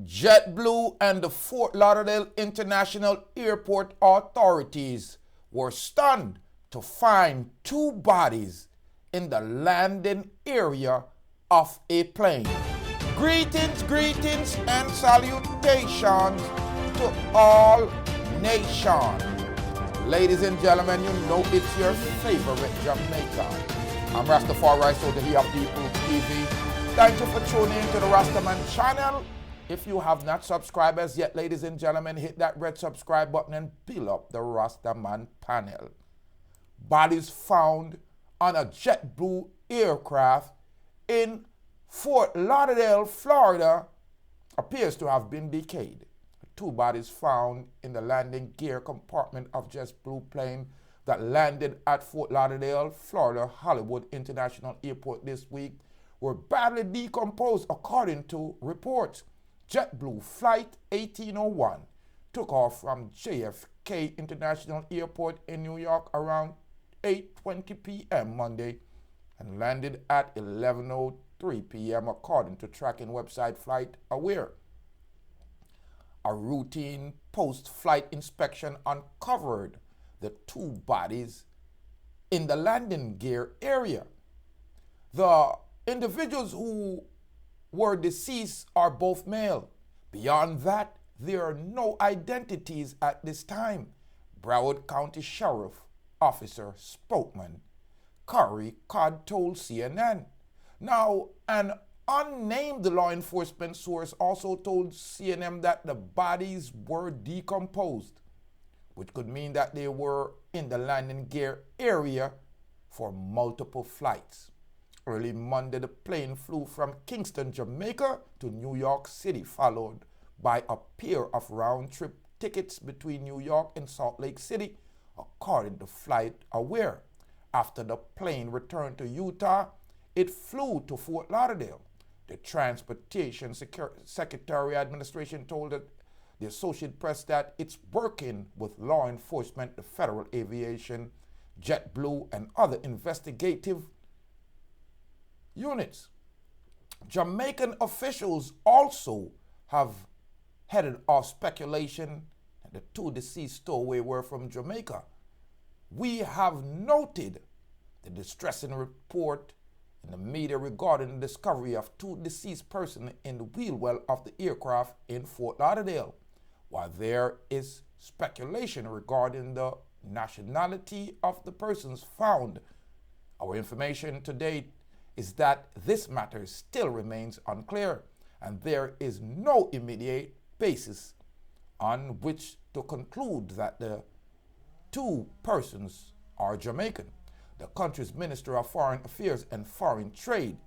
JetBlue and the Fort Lauderdale International Airport authorities were stunned to find two bodies in the landing area of a plane. Greetings, and salutations to all nations. Ladies and gentlemen, you know it's your favorite Jamaica. I'm Rastafari, so the here of Deeproots TV. Thank you for tuning into the Rastaman channel. If you have not subscribed as yet, ladies and gentlemen, hit that red subscribe button and peel up the Rastaman panel. Bodies found on a JetBlue aircraft in Fort Lauderdale, Florida, appears to have been decayed. Two bodies found in the landing gear compartment of JetBlue plane that landed at Fort Lauderdale, Lauderdale-Hollywood International Airport this week were badly decomposed, according to reports. JetBlue Flight 1801 took off from JFK International Airport in New York around 8:20 p.m. Monday and landed at 11:03 p.m. according to tracking website FlightAware. A routine post-flight inspection uncovered the two bodies in the landing gear area. The individuals who were deceased are both male. Beyond that, there are no identities at this time. Broward County Sheriff Officer spokesman Corey Codd told CNN. Now, an unnamed law enforcement source also told CNN that the bodies were decomposed, which could mean that they were in the landing gear area for multiple flights. Early Monday, the plane flew from Kingston, Jamaica to New York City, followed by a pair of round-trip tickets between New York and Salt Lake City, according to FlightAware. After the plane returned to Utah, it flew to Fort Lauderdale. The Transportation Secretary Administration told the Associated Press that it's working with law enforcement, the Federal Aviation, JetBlue, and other investigative units. Jamaican officials also have headed off speculation that the two deceased stowaways were from Jamaica. We have noted the distressing report in the media regarding the discovery of two deceased persons in the wheel well of the aircraft in Fort Lauderdale. While there is speculation regarding the nationality of the persons found, our information to date is that this matter still remains unclear, and there is no immediate basis on which to conclude that the two persons are Jamaican. The country's Minister of Foreign Affairs and Foreign Trade,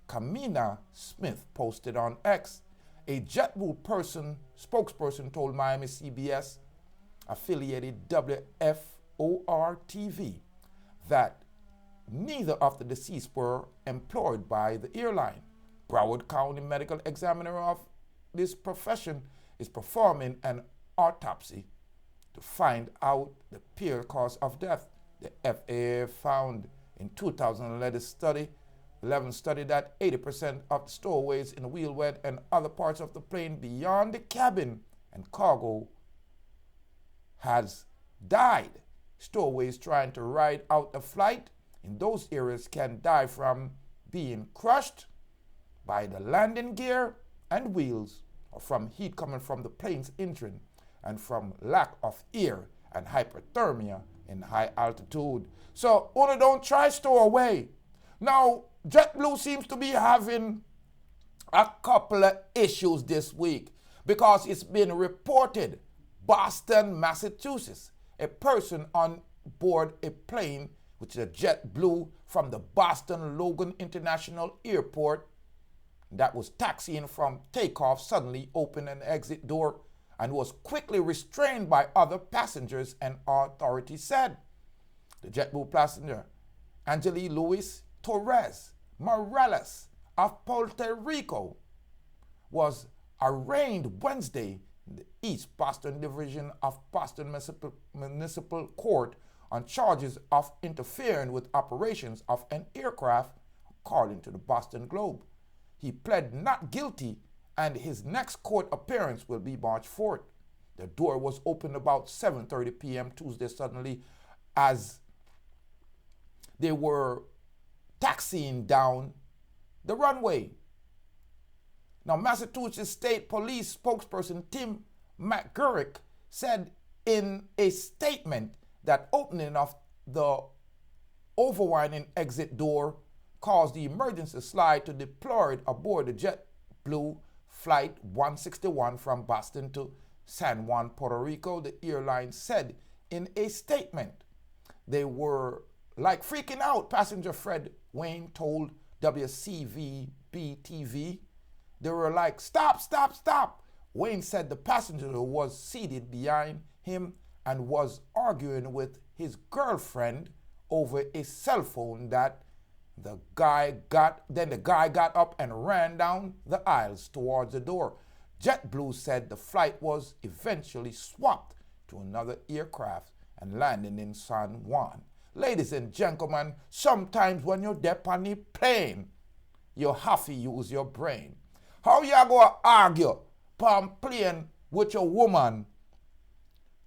Kamina Smith, posted on X. A JetBlue spokesperson told Miami CBS affiliated WFOR-TV that neither of the deceased were employed by the airline. Broward County medical examiner of this profession is performing an autopsy to find out the pure cause of death. The FAA found in 2011 study that 80% of the stowaways in the wheel well and other parts of the plane beyond the cabin and cargo has died. Stowaways trying to ride out a flight in those areas can die from being crushed by the landing gear and wheels, or from heat coming from the plane's engine, and from lack of air and hypothermia in high altitude. So, only don't try stowaway. Now, JetBlue seems to be having a couple of issues this week because it's been reported Boston, Massachusetts, a person on board a plane, which is a JetBlue from the Boston Logan International Airport, that was taxiing from takeoff, suddenly opened an exit door and was quickly restrained by other passengers, and authorities said. The JetBlue passenger, Angeli Luis Torres Morales of Puerto Rico, was arraigned Wednesday in the East Boston Division of Boston Municipal Court on charges of interfering with operations of an aircraft, according to the Boston Globe. He pled not guilty and his next court appearance will be March 4th. The door was opened about 7:30 p.m. Tuesday suddenly as they were taxiing down the runway. Now, Massachusetts State Police spokesperson Tim McGurk said in a statement that opening of the overwinding exit door caused the emergency slide to deploy aboard the JetBlue Flight 161 from Boston to San Juan, Puerto Rico, the airline said in a statement. They were like freaking out, passenger Fred Wayne told WCVB-TV. They were like, stop, stop, stop. Wayne said the passenger was seated behind him and was arguing with his girlfriend over a cell phone that the guy got up and ran down the aisles towards the door. JetBlue said the flight was eventually swapped to another aircraft and landed in San Juan. Ladies and gentlemen, sometimes when you're deep on the plane, you have to use your brain. How you gonna argue on plane with your woman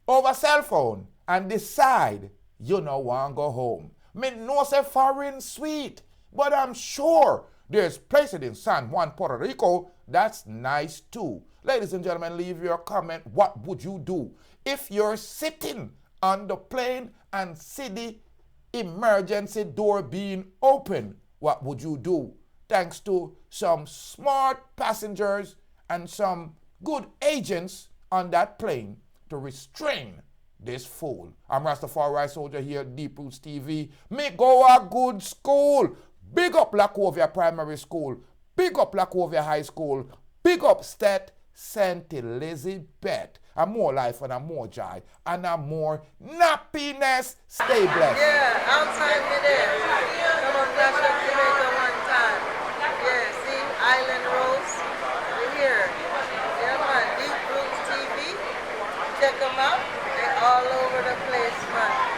over cell phone and decide you no want to go home? Me know say foreign sweet, but I'm sure there's places in San Juan, Puerto Rico that's nice too. Ladies and gentlemen, leave your comment. What would you do if you're sitting on the plane and see the emergency door being open? What would you do? Thanks to some smart passengers and some good agents on that plane to restrain this fool. I'm Rastafari Soldier here at Deeproots TV. Me go a good school. Big up Lacovia Primary School. Big up Lacovia High School. Big up State St. Elizabeth. A more life and a more joy and a more happiness. Stay blessed. Yeah, outside me there. Come on, flash up Jamaica one time. Yeah, see, Island Rose. We're here. Yeah, man, Deeproots TV. Check them out. They're all over the place, man.